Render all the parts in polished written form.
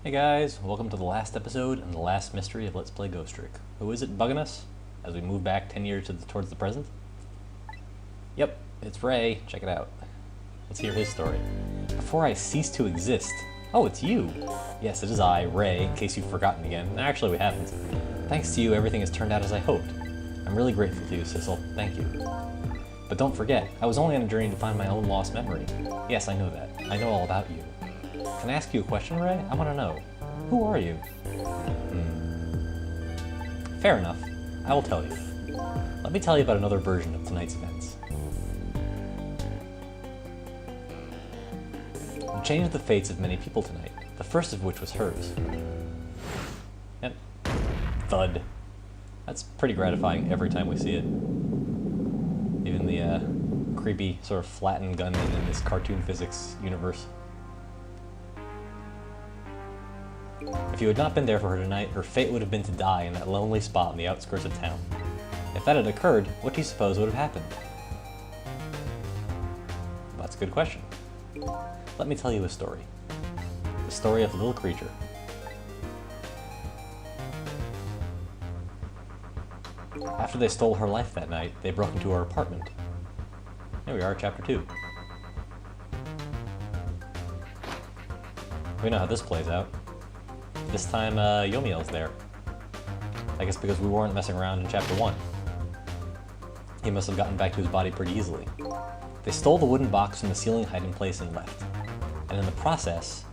Hey guys, welcome to the last episode and the last mystery of Let's Play Ghost Trick. Who is it bugging us as we move back 10 years towards the present? Yep, it's Ray. Check it out. Let's hear his story. Before I ceased to exist. Oh, it's you! Yes, it is I, Ray, in case you've forgotten again. Actually, we haven't. Thanks to you, everything has turned out as I hoped. I'm really grateful to you, Sissel. Thank you. But don't forget, I was only on a journey to find my own lost memory. Yes, I know that. I know all about you. Can I ask you a question, Ray? I want to know. Who are you? Fair enough. I will tell you. Let me tell you about another version of tonight's events. We changed the fates of many people tonight, the first of which was hers. Yep. Thud. That's pretty gratifying every time we see it. Even the creepy, sort of flattened gunman in this cartoon physics universe. If you had not been there for her tonight, her fate would have been to die in that lonely spot on the outskirts of town. If that had occurred, what do you suppose would have happened? That's a good question. Let me tell you a story. The story of a little creature. After they stole her life that night, they broke into her apartment. Here we are, chapter 2. We know how this plays out. This time, Yomiel's there. I guess because we weren't messing around in Chapter 1. He must have gotten back to his body pretty easily. They stole the wooden box from the ceiling hiding place and left. And in the process...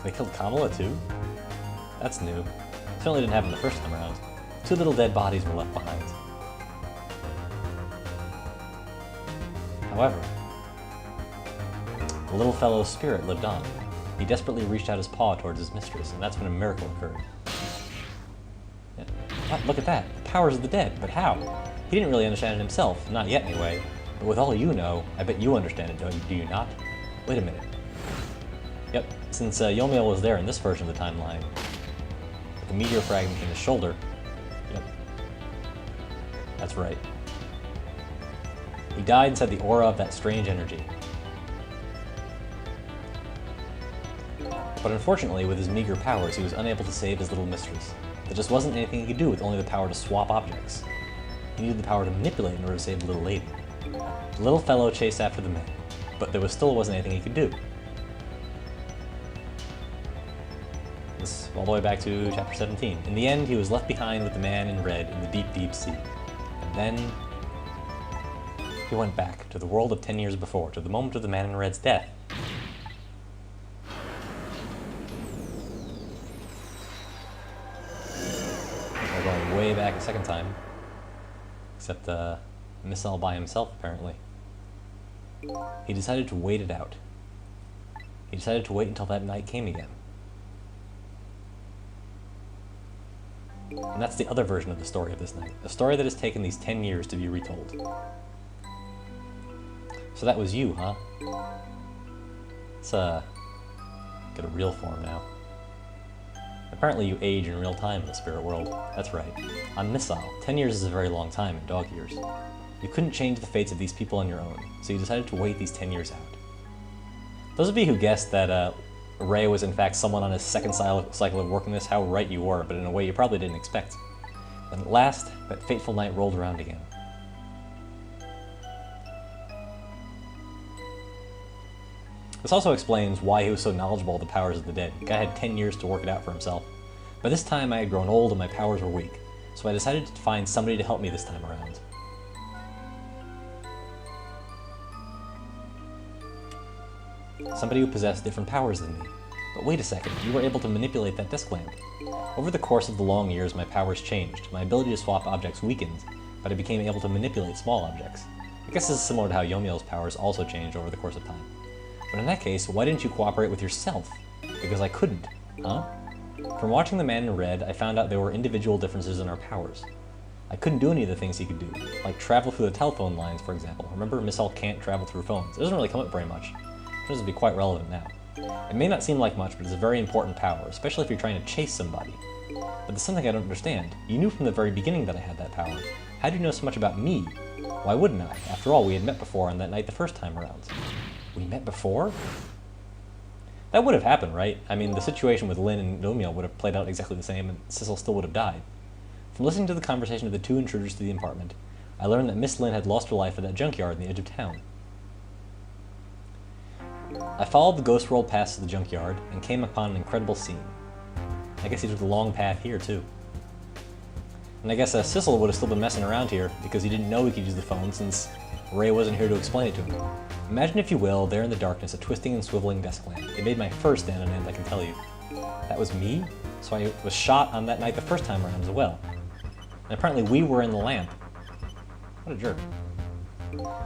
They killed Kamala too? That's new. Certainly didn't happen the first time around. 2 little dead bodies were left behind. However, the little fellow's spirit lived on. He desperately reached out his paw towards his mistress, and that's when a miracle occurred. Yeah. What? Look at that! The powers of the dead, but how? He didn't really understand it himself, not yet anyway. But with all you know, I bet you understand it, do you not? Wait a minute. Yep, since Yomiel was there in this version of the timeline, with the meteor fragment in his shoulder, yep, that's right. He died inside the aura of that strange energy. But unfortunately, with his meager powers, he was unable to save his little mistress. There just wasn't anything he could do with only the power to swap objects. He needed the power to manipulate in order to save the little lady. The little fellow chased after the men, but there still wasn't anything he could do. This all the way back to chapter 17. In the end, he was left behind with the man in red in the deep, deep sea. And then... he went back to the world of 10 years before, to the moment of the man in red's death. We're going way back a second time. Except, Missile by himself, apparently. He decided to wait it out. He decided to wait until that night came again. And that's the other version of the story of this night. A story that has taken these 10 years to be retold. So that was you, huh? Let's, get a real form now. Apparently you age in real time in the spirit world. That's right. On Missile, 10 years is a very long time in dog years. You couldn't change the fates of these people on your own, so you decided to wait these 10 years out. Those of you who guessed that Ray was in fact someone on his second cycle of working this, how right you were, but in a way you probably didn't expect. Then at last, that fateful night rolled around again. This also explains why he was so knowledgeable of the powers of the dead. The guy had 10 years to work it out for himself. By this time I had grown old and my powers were weak, so I decided to find somebody to help me this time around. Somebody who possessed different powers than me. But wait a second, you were able to manipulate that disc lamp. Over the course of the long years, my powers changed. My ability to swap objects weakened, but I became able to manipulate small objects. I guess this is similar to how Yomiel's powers also changed over the course of time. But in that case, why didn't you cooperate with yourself? Because I couldn't, huh? From watching the man in red, I found out there were individual differences in our powers. I couldn't do any of the things he could do, like travel through the telephone lines, for example. Remember, Missile can't travel through phones. It doesn't really come up very much. It doesn't be quite relevant now. It may not seem like much, but it's a very important power, especially if you're trying to chase somebody. But there's something I don't understand. You knew from the very beginning that I had that power. How do you know so much about me? Why wouldn't I? After all, we had met before on that night the first time around. We met before? That would have happened, right? I mean, the situation with Lynn and Yomiel would have played out exactly the same, and Sissel still would have died. From listening to the conversation of the two intruders to the apartment, I learned that Miss Lynn had lost her life at that junkyard in the edge of town. I followed the ghost world past the junkyard and came upon an incredible scene. I guess he took the long path here, too. And I guess Sissel would have still been messing around here because he didn't know he could use the phone since Ray wasn't here to explain it to him. Imagine, if you will, there in the darkness, a twisting and swiveling desk lamp. It made my fur stand on end, I can tell you. That was me? So I was shot on that night the first time around as well. And apparently we were in the lamp. What a jerk.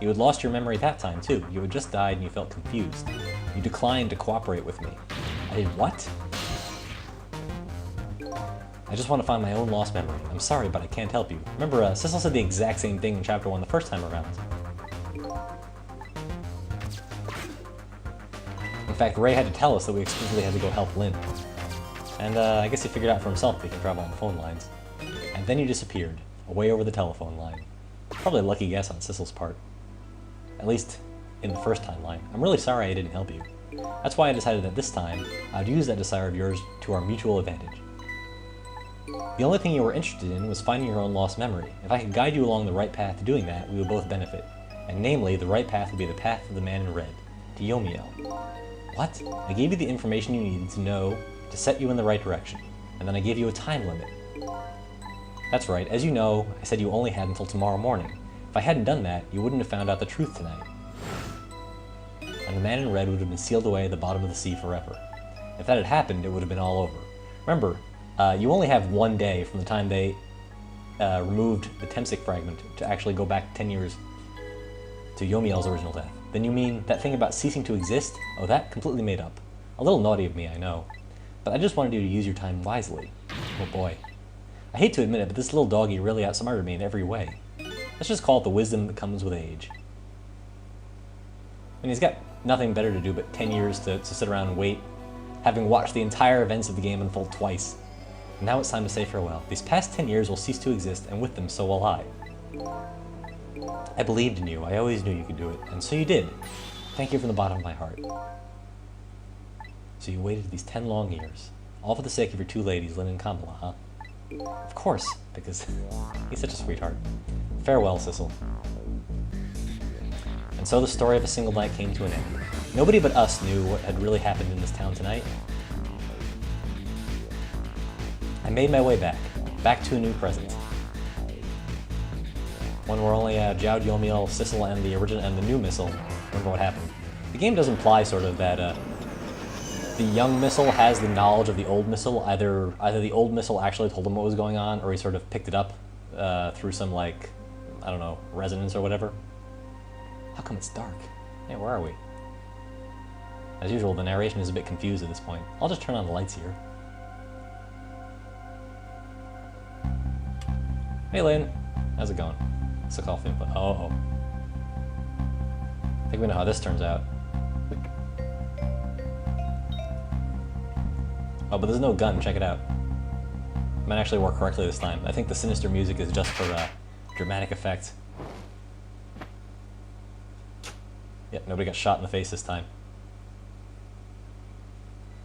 You had lost your memory that time, too. You had just died and you felt confused. You declined to cooperate with me. I did what? I just want to find my own lost memory. I'm sorry, but I can't help you. Remember, Sissel said the exact same thing in Chapter 1 the first time around. In fact, Ray had to tell us that we exclusively had to go help Lynn. And I guess he figured out for himself that he can travel on the phone lines. And then you disappeared, away over the telephone line. Probably a lucky guess on Sissel's part. At least in the first timeline. I'm really sorry I didn't help you. That's why I decided that this time, I'd use that desire of yours to our mutual advantage. The only thing you were interested in was finding your own lost memory. If I could guide you along the right path to doing that, we would both benefit. And namely, the right path would be the path of the man in red, to Yomiel. What? I gave you the information you needed to know to set you in the right direction, and then I gave you a time limit. That's right, as you know, I said you only had until tomorrow morning. If I hadn't done that, you wouldn't have found out the truth tonight. And the man in red would have been sealed away at the bottom of the sea forever. If that had happened, it would have been all over. Remember, you only have 1 day from the time they removed the Temsic fragment to actually go back 10 years to Yomiel's original death. Then you mean that thing about ceasing to exist? Oh, that completely made up. A little naughty of me, I know. But I just wanted you to use your time wisely. Oh boy. I hate to admit it, but this little doggy really outsmarted me in every way. Let's just call it the wisdom that comes with age. And he's got nothing better to do but 10 years to sit around and wait, having watched the entire events of the game unfold twice. And now it's time to say farewell. These past 10 years will cease to exist, and with them so will I. I believed in you. I always knew you could do it, and so you did. Thank you from the bottom of my heart. So you waited these 10 long years, all for the sake of your two ladies, Lynn and Kamala, huh? Of course, because he's such a sweetheart. Farewell, Sissel. And so the story of a single night came to an end. Nobody but us knew what had really happened in this town tonight. I made my way back to a new present. One where only Jowd, Yomiel, Sissel, and the new missile remember what happened. The game does imply sort of that the young missile has the knowledge of the old missile. Either the old missile actually told him what was going on, or he sort of picked it up through some, like, I don't know, resonance or whatever. How come it's dark? Hey, where are we? As usual, the narration is a bit confused at this point. I'll just turn on the lights here. Hey, Lynn. How's it going? It's a coffee input. Oh. I think we know how this turns out. Oh, but there's no gun. Check it out. It might actually work correctly this time. I think the sinister music is just for dramatic effect. Yep, nobody got shot in the face this time.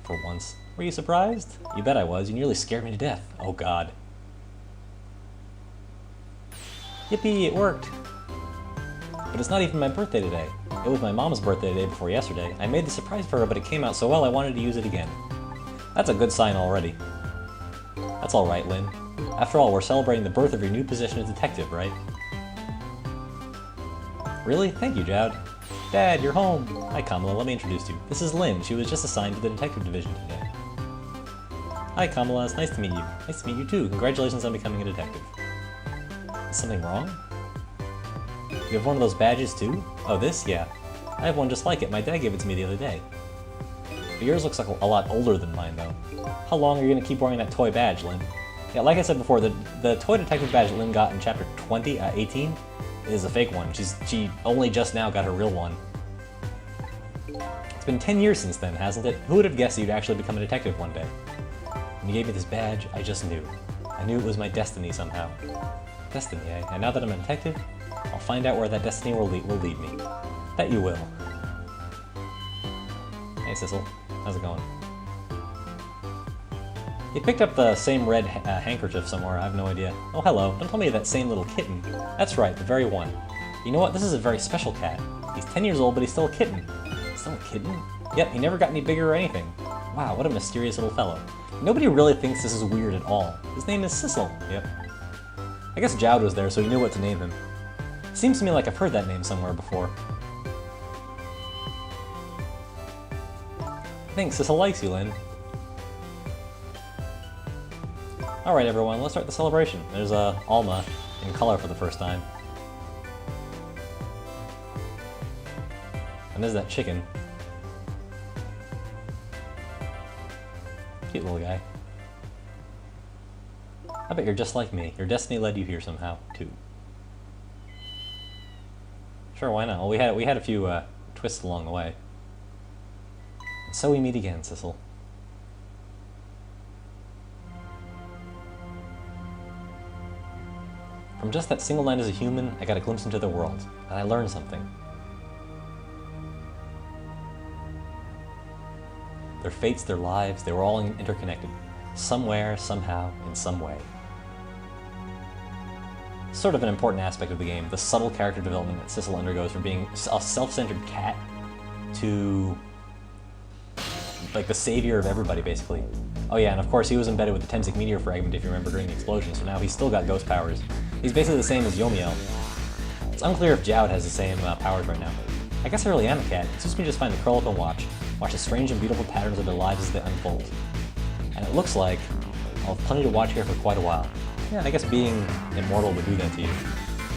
For once. Were you surprised? You bet I was. You nearly scared me to death. Oh, God. Yippee, it worked! But it's not even my birthday today. It was my mom's birthday the day before yesterday. I made the surprise for her, but it came out so well I wanted to use it again. That's a good sign already. That's alright, Lynn. After all, we're celebrating the birth of your new position as detective, right? Really? Thank you, Jowd. Dad, you're home! Hi, Kamala, let me introduce you. This is Lynn. She was just assigned to the detective division today. Hi, Kamala. It's nice to meet you. Nice to meet you, too. Congratulations on becoming a detective. Is something wrong? You have one of those badges too? Oh, this? Yeah. I have one just like it. My dad gave it to me the other day. But yours looks like a lot older than mine, though. How long are you going to keep wearing that toy badge, Lynn? Yeah, like I said before, the toy detective badge that Lynn got in chapter 18 is a fake one. She only just now got her real one. It's been 10 years since then, hasn't it? Who would have guessed you'd actually become a detective one day? When you gave me this badge, I just knew. I knew it was my destiny somehow. Destiny, eh? And now that I'm a detective, I'll find out where that destiny will lead me. That you will. Hey, Sissel. How's it going? He picked up the same red handkerchief somewhere, I have no idea. Oh, hello. Don't tell me that same little kitten. That's right, the very one. You know what? This is a very special cat. He's 10 years old, but he's still a kitten. Still a kitten? Yep, he never got any bigger or anything. Wow, what a mysterious little fellow. Nobody really thinks this is weird at all. His name is Sissel. Yep. I guess Jowd was there, so he knew what to name him. Seems to me like I've heard that name somewhere before. I think Sissel likes you, Lynn. Alright everyone, let's start the celebration. There's Alma in color for the first time. And there's that chicken. Cute little guy. I bet you're just like me. Your destiny led you here somehow, too. Sure, why not? Well, we had a few twists along the way. And so we meet again, Sissel. From just that single night as a human, I got a glimpse into the world, and I learned something. Their fates, their lives, they were all interconnected. Somewhere, somehow, in some way. Sort of an important aspect of the game, the subtle character development that Sissel undergoes from being a self-centered cat to like the savior of everybody, basically. Oh yeah, and of course he was embedded with the Tenzing meteor fragment, if you remember, during the explosion, so now he's still got ghost powers. He's basically the same as Yomiel. It's unclear if Jowd has the same powers right now. I guess I really am a cat. It suits me just fine to curl up and watch the strange and beautiful patterns of their lives as they unfold. And it looks like I'll have plenty to watch here for quite a while. Yeah, I guess being immortal would do that to you.